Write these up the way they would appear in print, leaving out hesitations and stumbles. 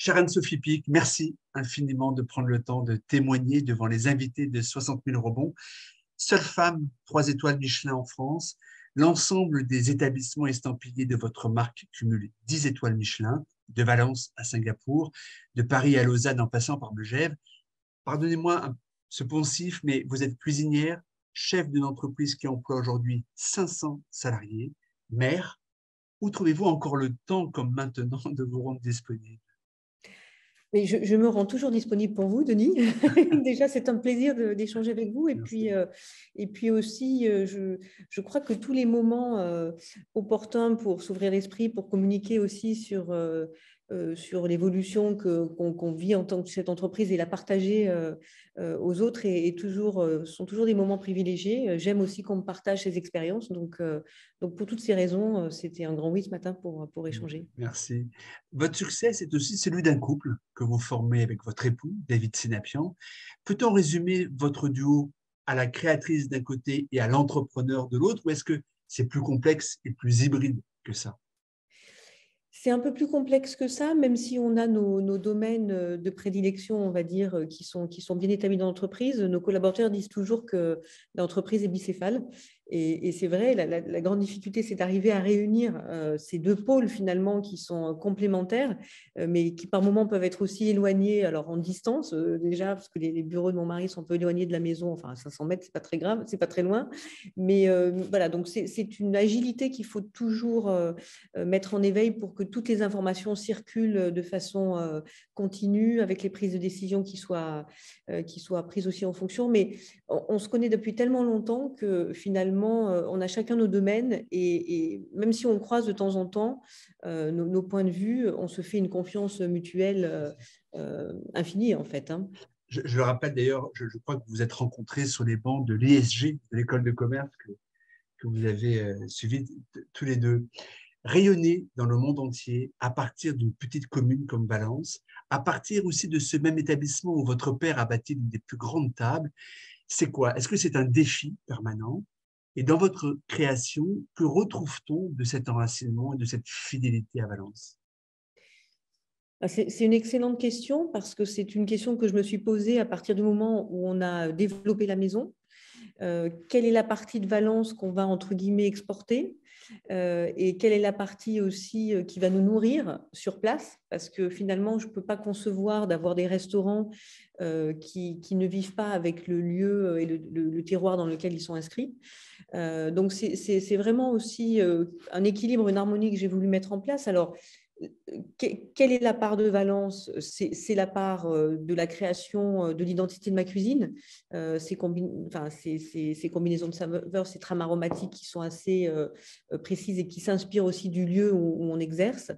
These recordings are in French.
Chère Anne-Sophie Pic, merci infiniment de prendre le temps de témoigner devant les invités de 60 000 rebonds. Seule femme, 3 étoiles Michelin en France, l'ensemble des établissements estampillés de votre marque cumule 10 étoiles Michelin, de Valence à Singapour, de Paris à Lausanne en passant par Megève. Pardonnez-moi ce poncif, mais vous êtes cuisinière, chef d'une entreprise qui emploie aujourd'hui 500 salariés, mère. Où trouvez-vous encore le temps, comme maintenant, de vous rendre disponible? Mais je me rends toujours disponible pour vous, Denis. Déjà, c'est un plaisir d'échanger avec vous. Merci. Et puis aussi, je crois que tous les moments opportuns pour s'ouvrir l'esprit, pour communiquer aussi sur l'évolution qu'on vit en tant que cette entreprise et la partager aux autres sont toujours des moments privilégiés. J'aime aussi qu'on me partage ses expériences. Donc pour toutes ces raisons, c'était un grand oui ce matin pour échanger. Merci. Votre succès, c'est aussi celui d'un couple que vous formez avec votre époux, David Sinapian. Peut-on résumer votre duo à la créatrice d'un côté et à l'entrepreneur de l'autre, ou est-ce que c'est plus complexe et plus hybride que ça? C'est un peu plus complexe que ça, même si on a nos domaines de prédilection, on va dire, qui sont bien établis dans l'entreprise. Nos collaborateurs disent toujours que l'entreprise est bicéphale. Et c'est vrai, la grande difficulté, c'est d'arriver à réunir ces deux pôles finalement qui sont complémentaires, mais qui par moments peuvent être aussi éloignés, alors en distance déjà, parce que les bureaux de mon mari sont un peu éloignés de la maison, enfin à 500 mètres, c'est pas très grave, c'est pas très loin. Mais voilà, donc c'est une agilité qu'il faut toujours mettre en éveil pour que toutes les informations circulent de façon continue, avec les prises de décision qui soient prises aussi en fonction. Mais on se connaît depuis tellement longtemps que finalement, on a chacun nos domaines et même si on croise de temps en temps nos points de vue, on se fait une confiance mutuelle infinie en fait, hein. Je le rappelle d'ailleurs, je crois que vous vous êtes rencontrés sur les bancs de l'ESG, de l'école de commerce que vous avez suivi tous les deux. Rayonner dans le monde entier à partir d'une petite commune comme Valence, à partir aussi de ce même établissement où votre père a bâti l'une des plus grandes tables, c'est quoi? Est-ce que c'est un défi permanent? Et dans votre création, que retrouve-t-on de cet enracinement et de cette fidélité à Valence? C'est une excellente question parce que c'est une question que je me suis posée à partir du moment où on a développé la maison. Quelle est la partie de Valence qu'on va, entre guillemets, exporter et quelle est la partie aussi qui va nous nourrir sur place, parce que finalement, je ne peux pas concevoir d'avoir des restaurants qui ne vivent pas avec le lieu et le terroir dans lequel ils sont inscrits. Donc, c'est vraiment aussi un équilibre, une harmonie que j'ai voulu mettre en place. Alors, quelle est la part de Valence? C'est la part de la création de l'identité de ma cuisine, ces combinaisons de saveurs, ces trames aromatiques qui sont assez précises et qui s'inspirent aussi du lieu où on exerce.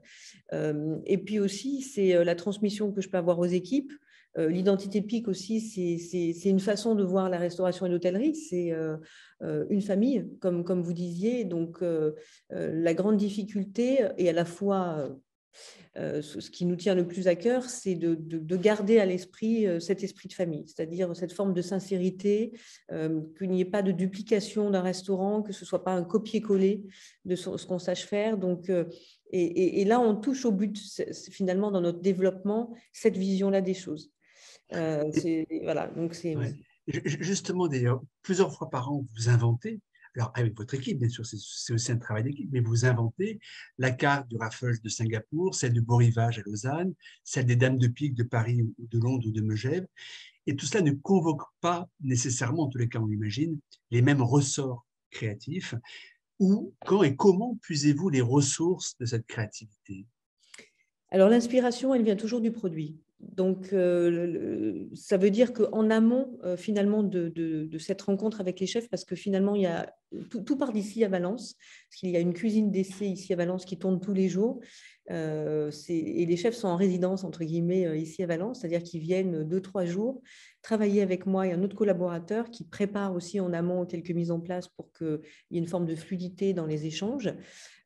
Et puis aussi, c'est la transmission que je peux avoir aux équipes. L'identité PIC aussi, c'est une façon de voir la restauration et l'hôtellerie. C'est une famille, comme vous disiez. Donc, la grande difficulté est à la fois ce qui nous tient le plus à cœur, c'est de garder à l'esprit cet esprit de famille, c'est-à-dire cette forme de sincérité, qu'il n'y ait pas de duplication d'un restaurant, que ce ne soit pas un copier-coller de ce qu'on sache faire. Donc, et là, on touche au but, finalement, dans notre développement, cette vision-là des choses. Voilà, donc c'est… Ouais. Justement, d'ailleurs, plusieurs fois par an, vous inventez, alors avec votre équipe, bien sûr, c'est aussi un travail d'équipe, mais vous inventez la carte du Raffles de Singapour, celle du Beau Rivage à Lausanne, celle des Dames de Pique de Paris ou de Londres ou de Megève. Et tout cela ne convoque pas nécessairement, en tous les cas, on l'imagine, les mêmes ressorts créatifs. Où, quand et comment puisez-vous les ressources de cette créativité? Alors, l'inspiration, elle vient toujours du produit. Donc, ça veut dire qu'en amont, finalement, de cette rencontre avec les chefs, parce que finalement, tout part d'ici à Valence, parce qu'il y a une cuisine d'essai ici à Valence qui tourne tous les jours. Et les chefs sont en résidence, entre guillemets, ici à Valence, c'est-à-dire qu'ils viennent 2-3 jours travailler avec moi et un autre collaborateur qui prépare aussi en amont quelques mises en place pour qu'il y ait une forme de fluidité dans les échanges.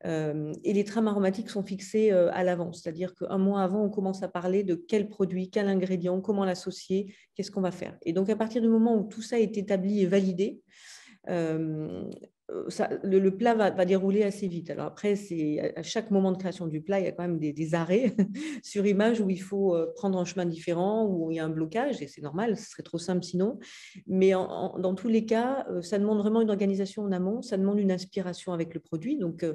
Et les trames aromatiques sont fixées à l'avance, c'est-à-dire qu'un mois avant, on commence à parler de quel produit, quel ingrédient, comment l'associer, qu'est-ce qu'on va faire. Et donc, à partir du moment où tout ça est établi et validé, le plat va dérouler assez vite. Alors après, à chaque moment de création du plat, il y a quand même des arrêts sur image où il faut prendre un chemin différent, où il y a un blocage, et c'est normal, ce serait trop simple sinon. Mais dans tous les cas, ça demande vraiment une organisation en amont, ça demande une inspiration avec le produit. Donc,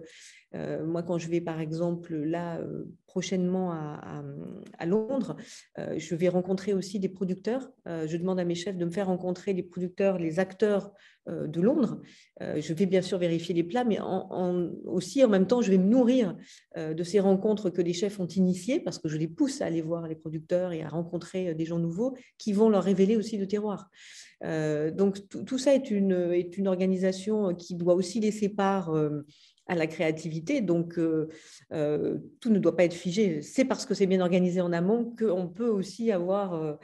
moi, quand je vais, par exemple, là, prochainement à Londres, je vais rencontrer aussi des producteurs. Je demande à mes chefs de me faire rencontrer les producteurs, les acteurs de Londres. Je vais bien sûr vérifier les plats, mais aussi, en même temps, je vais me nourrir de ces rencontres que les chefs ont initiées, parce que je les pousse à aller voir les producteurs et à rencontrer des gens nouveaux qui vont leur révéler aussi le terroir. Donc, tout ça est une organisation qui doit aussi laisser part à la créativité. Donc, tout ne doit pas être figé. C'est parce que c'est bien organisé en amont qu'on peut aussi avoir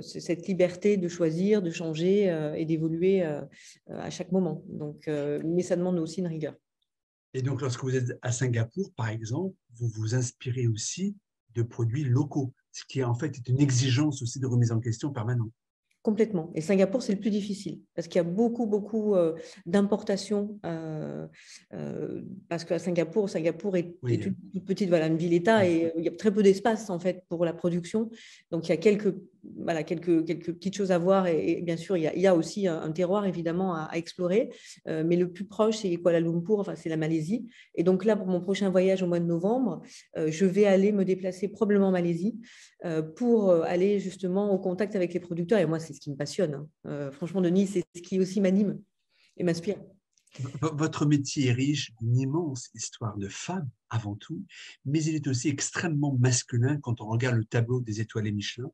cette liberté de choisir, de changer et d'évoluer à chaque moment. Donc, mais ça demande aussi une rigueur. Et donc, lorsque vous êtes à Singapour, par exemple, vous vous inspirez aussi de produits locaux, ce qui en fait est une exigence aussi de remise en question permanente. Complètement. Et Singapour, c'est le plus difficile parce qu'il y a beaucoup d'importations. Parce qu'à Singapour est Oui, une toute petite voilà, une ville-État et il y a très peu d'espace en fait pour la production. Donc il y a quelques petites choses à voir et bien sûr, il y a aussi un terroir évidemment à explorer. Mais le plus proche, c'est Kuala Lumpur, enfin, c'est la Malaisie. Et donc là, pour mon prochain voyage au mois de novembre, je vais aller me déplacer probablement en Malaisie pour aller justement au contact avec les producteurs. Et moi, c'est ce qui me passionne. Franchement, Denis, c'est ce qui aussi m'anime et m'inspire. Votre métier est riche d'une immense histoire de femmes avant tout, mais il est aussi extrêmement masculin quand on regarde le tableau des étoilés Michelin.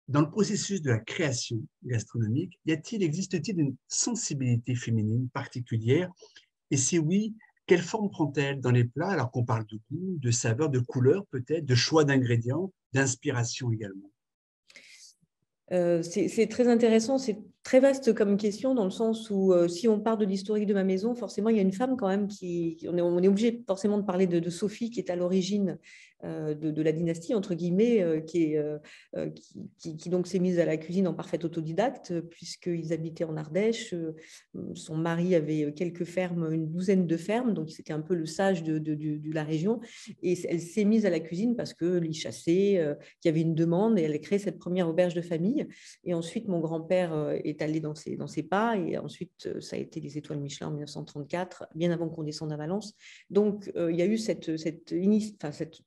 Dans le processus de la création gastronomique, existe-t-il une sensibilité féminine particulière? Et si oui, quelle forme prend-elle dans les plats alors qu'on parle de goût, de saveur, de couleur peut-être, de choix d'ingrédients, d'inspiration également? C'est très intéressant, c'est très vaste comme question dans le sens où si on part de l'historique de ma maison, forcément il y a une femme quand même on est obligé forcément de parler de Sophie qui est à l'origine de la dynastie entre guillemets qui donc s'est mise à la cuisine en parfaite autodidacte puisqu'ils habitaient en Ardèche. Son mari avait quelques fermes, une douzaine de fermes, donc c'était un peu le sage de la région et elle s'est mise à la cuisine parce qu'il chassait, qu'il y avait une demande et elle a créé cette première auberge de famille. Et ensuite, mon grand-père est allé dans ses pas. Et ensuite, ça a été les étoiles Michelin en 1934, bien avant qu'on descende à Valence. Donc, il y a eu cette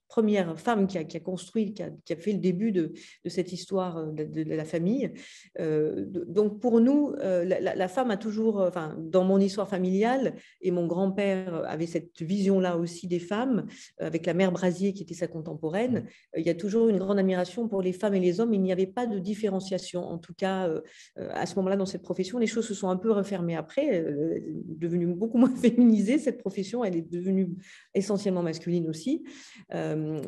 première femme qui a construit, qui a fait le début de cette histoire de la famille. Donc, pour nous, la femme a toujours, dans mon histoire familiale, et mon grand-père avait cette vision-là aussi des femmes, avec la mère Brasier qui était sa contemporaine, il y a toujours une grande admiration pour les femmes et les hommes. Il n'y avait pas de différenciation. En tout cas, à ce moment-là, dans cette profession, les choses se sont un peu refermées après, devenue beaucoup moins féminisée, cette profession. Elle est devenue essentiellement masculine aussi.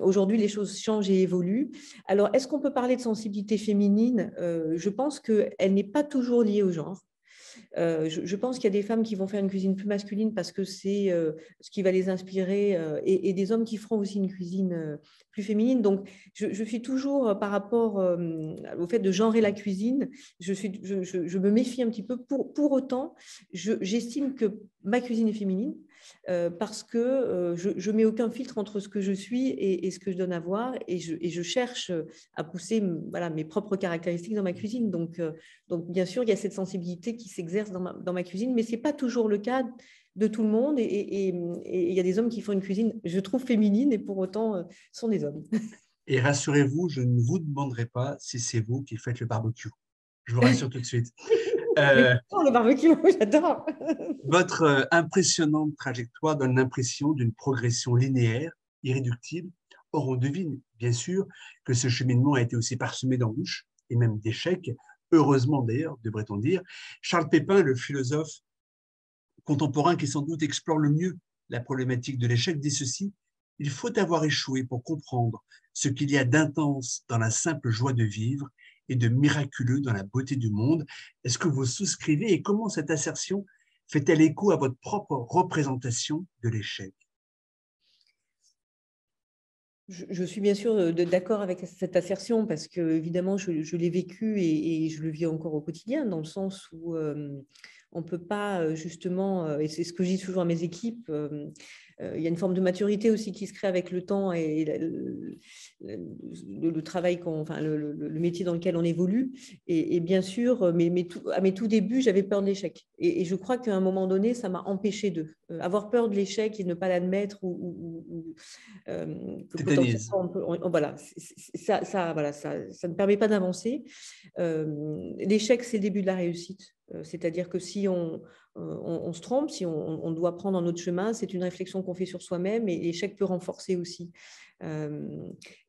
Aujourd'hui, les choses changent et évoluent. Alors, est-ce qu'on peut parler de sensibilité féminine? Je pense qu'elle n'est pas toujours liée au genre. Je pense qu'il y a des femmes qui vont faire une cuisine plus masculine parce que c'est ce qui va les inspirer et des hommes qui feront aussi une cuisine plus féminine. Donc, je suis toujours par rapport au fait de genrer la cuisine, je me méfie un petit peu. Pour autant, j'estime que ma cuisine est féminine. Parce que je ne mets aucun filtre entre ce que je suis et ce que je donne à voir et je cherche à pousser voilà, mes propres caractéristiques dans ma cuisine. Donc, bien sûr, il y a cette sensibilité qui s'exerce dans ma cuisine, mais ce n'est pas toujours le cas de tout le monde. Et il y a des hommes qui font une cuisine, je trouve, féminine et pour autant sont des hommes. Et rassurez-vous, je ne vous demanderai pas si c'est vous qui faites le barbecue. Je vous rassure tout de suite. Mais Euh, le barbecue, j'adore. Votre impressionnante trajectoire donne l'impression d'une progression linéaire, irréductible. Or, on devine, bien sûr, que ce cheminement a été aussi parsemé d'embûches et même d'échecs, heureusement d'ailleurs, devrait-on dire. Charles Pépin, le philosophe contemporain qui sans doute explore le mieux la problématique de l'échec, dit ceci: il faut avoir échoué pour comprendre ce qu'il y a d'intense dans la simple joie de vivre et de miraculeux dans la beauté du monde. Est-ce que vous souscrivez et comment cette assertion fait-elle écho à votre propre représentation de l'échec? Je suis bien sûr d'accord avec cette assertion parce que évidemment je l'ai vécu et je le vis encore au quotidien dans le sens où On peut pas justement, et c'est ce que je dis toujours à mes équipes, il y a une forme de maturité aussi qui se crée avec le temps et le travail, enfin, le métier dans lequel on évolue. Et bien sûr, à mes tout débuts, j'avais peur de l'échec. Et je crois qu'à un moment donné, ça m'a empêché de avoir peur de l'échec et ne pas l'admettre que Tétanise. potentiellement, voilà, voilà, ça ne permet pas d'avancer. L'échec, c'est le début de la réussite. C'est-à-dire que si on se trompe, si on doit prendre un autre chemin, c'est une réflexion qu'on fait sur soi-même et l'échec peut renforcer aussi.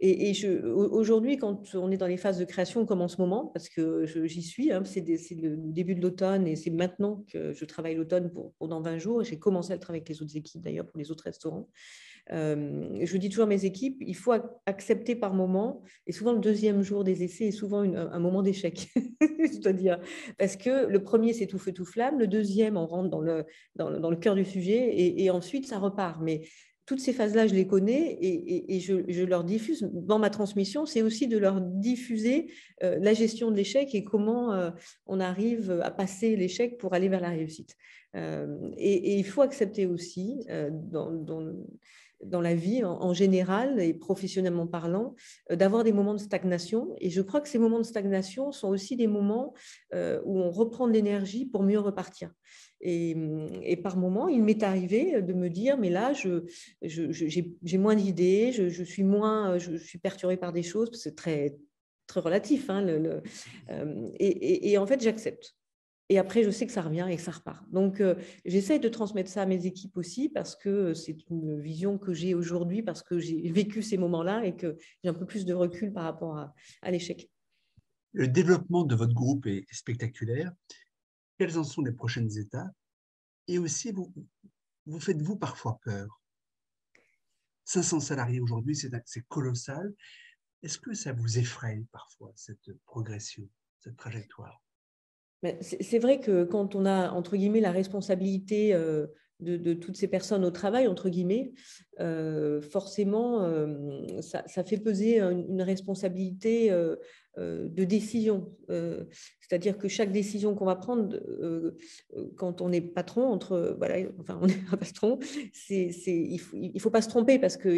Aujourd'hui, quand on est dans les phases de création, comme en ce moment, parce que j'y suis, hein, c'est le début de l'automne et c'est maintenant que je travaille l'automne pour dans 20 jours. Et j'ai commencé à le travailler avec les autres équipes, d'ailleurs, pour les autres restaurants. Je dis toujours à mes équipes, il faut accepter par moment, et souvent le deuxième jour des essais est souvent un moment d'échec, je dois dire, parce que le premier c'est tout feu tout flamme, le deuxième on rentre dans le cœur du sujet, et ensuite ça repart. Mais toutes ces phases-là, je les connais et je leur diffuse. Dans ma transmission, c'est aussi de leur diffuser la gestion de l'échec et comment on arrive à passer l'échec pour aller vers la réussite. Et il faut accepter aussi dans la vie en général et professionnellement parlant, d'avoir des moments de stagnation. Et je crois que ces moments de stagnation sont aussi des moments où on reprend de l'énergie pour mieux repartir. Et par moments, il m'est arrivé de me dire, mais là, j'ai moins d'idées, je suis perturbée par des choses, c'est très, très relatif. Hein, et en fait, j'accepte. Et après, je sais que ça revient et que ça repart. Donc, j'essaie de transmettre ça à mes équipes aussi parce que c'est une vision que j'ai aujourd'hui, parce que j'ai vécu ces moments-là et que j'ai un peu plus de recul par rapport à l'échec. Le développement de votre groupe est spectaculaire. Quelles en sont les prochaines étapes? Et aussi, vous faites-vous parfois peur? 500 salariés aujourd'hui, c'est colossal. Est-ce que ça vous effraie parfois, cette progression, cette trajectoire? C'est vrai que quand on a, entre guillemets, la responsabilité de toutes ces personnes au travail, entre guillemets, forcément, ça fait peser une responsabilité de décision. C'est-à-dire que chaque décision qu'on va prendre, quand on est patron, voilà, enfin, on est un patron, il faut pas se tromper parce que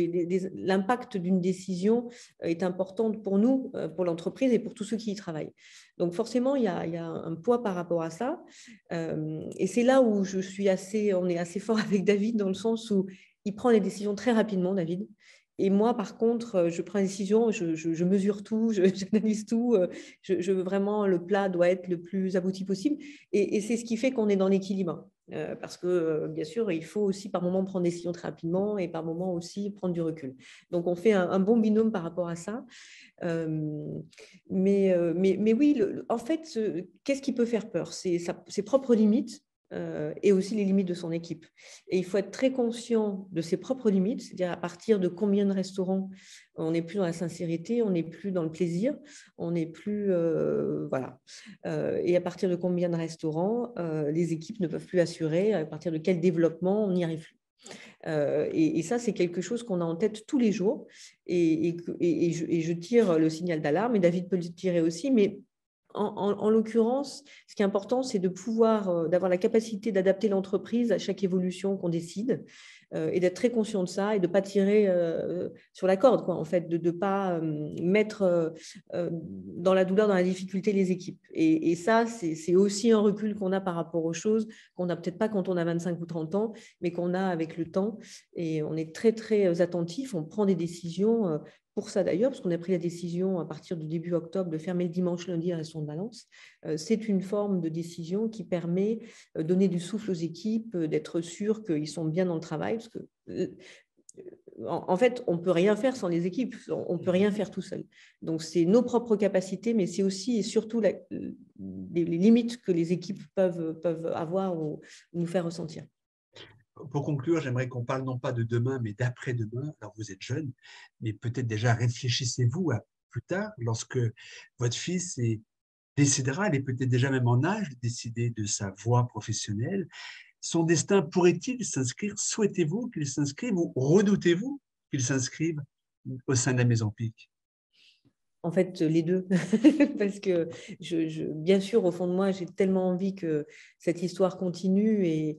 l'impact d'une décision est important pour nous, pour l'entreprise et pour tous ceux qui y travaillent. Donc forcément, il y a un poids par rapport à ça. Et c'est là où on est assez fort avec David, dans le sens où il prend les décisions très rapidement, David. Et moi, par contre, je prends une décision, je mesure tout, j'analyse tout. Je veux vraiment, le plat doit être le plus abouti possible. Et c'est ce qui fait qu'on est dans l'équilibre. Parce que, bien sûr, il faut aussi par moment prendre des décisions très rapidement et par moment aussi prendre du recul. Donc, on fait un bon binôme par rapport à ça. Mais oui, en fait, qu'est-ce qui peut faire peur? C'est ses propres limites et aussi les limites de son équipe. Et il faut être très conscient de ses propres limites, c'est-à-dire à partir de combien de restaurants on n'est plus dans la sincérité, on n'est plus dans le plaisir, on n'est plus… voilà. Et à partir de combien de restaurants les équipes ne peuvent plus assurer, à partir de quel développement on n'y arrive plus. Et ça, c'est quelque chose qu'on a en tête tous les jours. Et je tire le signal d'alarme, et David peut le tirer aussi. Mais en l'occurrence, ce qui est important, c'est de pouvoir, d'avoir la capacité d'adapter l'entreprise à chaque évolution qu'on décide et d'être très conscient de ça et de ne pas tirer sur la corde, quoi, en fait, de ne pas mettre dans la douleur, dans la difficulté les équipes. Et ça, c'est aussi un recul qu'on a par rapport aux choses qu'on n'a peut-être pas quand on a 25 ou 30 ans, mais qu'on a avec le temps. Et on est très, très attentif, on prend des décisions pour ça d'ailleurs, parce qu'on a pris la décision à partir du début octobre de fermer le dimanche, lundi un restaurant de Valence. C'est une forme de décision qui permet de donner du souffle aux équipes, d'être sûr qu'ils sont bien dans le travail, parce que en fait, on ne peut rien faire sans les équipes, on ne peut rien faire tout seul. Donc, c'est nos propres capacités, mais c'est aussi et surtout les limites que les équipes peuvent avoir ou nous faire ressentir. Pour conclure, j'aimerais qu'on parle non pas de demain, mais d'après-demain. Alors, vous êtes jeune, mais peut-être déjà réfléchissez-vous à plus tard, lorsque votre fils décidera, il est peut-être déjà même en âge de décider de sa voie professionnelle. Son destin pourrait-il s'inscrire, souhaitez-vous qu'il s'inscrive ou redoutez-vous qu'il s'inscrive au sein de la Maison Pic? En fait, les deux, parce que bien sûr, au fond de moi, j'ai tellement envie que cette histoire continue,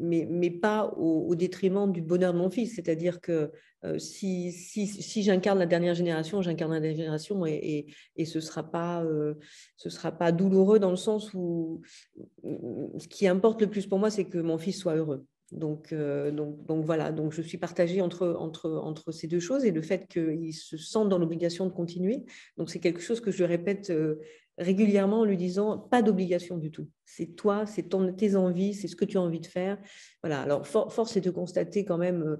mais pas au détriment du bonheur de mon fils. C'est-à-dire que si j'incarne la dernière génération, j'incarne la dernière génération et ce sera pas douloureux dans le sens où ce qui importe le plus pour moi, c'est que mon fils soit heureux. Donc voilà, donc je suis partagée entre ces deux choses et le fait qu'il se sente dans l'obligation de continuer. Donc c'est quelque chose que je répète régulièrement en lui disant pas d'obligation du tout. C'est toi, c'est tes envies, c'est ce que tu as envie de faire. Voilà, alors force est de constater quand même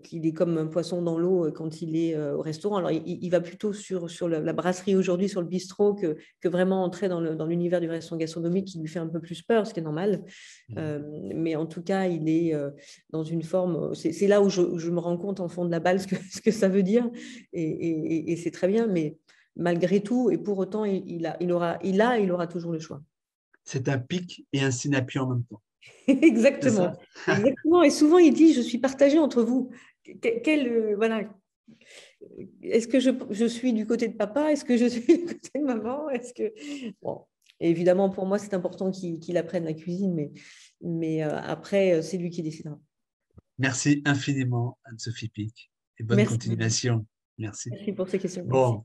qu'il est comme un poisson dans l'eau quand il est au restaurant. Alors il va plutôt sur la brasserie aujourd'hui, sur le bistrot, que vraiment entrer dans l'univers du restaurant gastronomique qui lui fait un peu plus peur, ce qui est normal. Mais en tout cas, il est dans une forme. C'est là où je me rends compte en fond de la balle ce que ça veut dire, et c'est très bien. Mais malgré tout, et pour autant, il aura toujours le choix. C'est un pic et un synapis en même temps. C'est Exactement, ça? exactement. Et souvent, il dit, je suis partagé entre vous. Voilà. Est-ce que je suis du côté de papa? Est-ce que je suis du côté de maman? Bon. Et évidemment, pour moi, c'est important qu'il apprenne la cuisine, mais après, c'est lui qui décidera. Merci infiniment, Anne-Sophie Pic, et bonne Merci. continuation. Merci. Merci pour ces questions. Merci. Bon,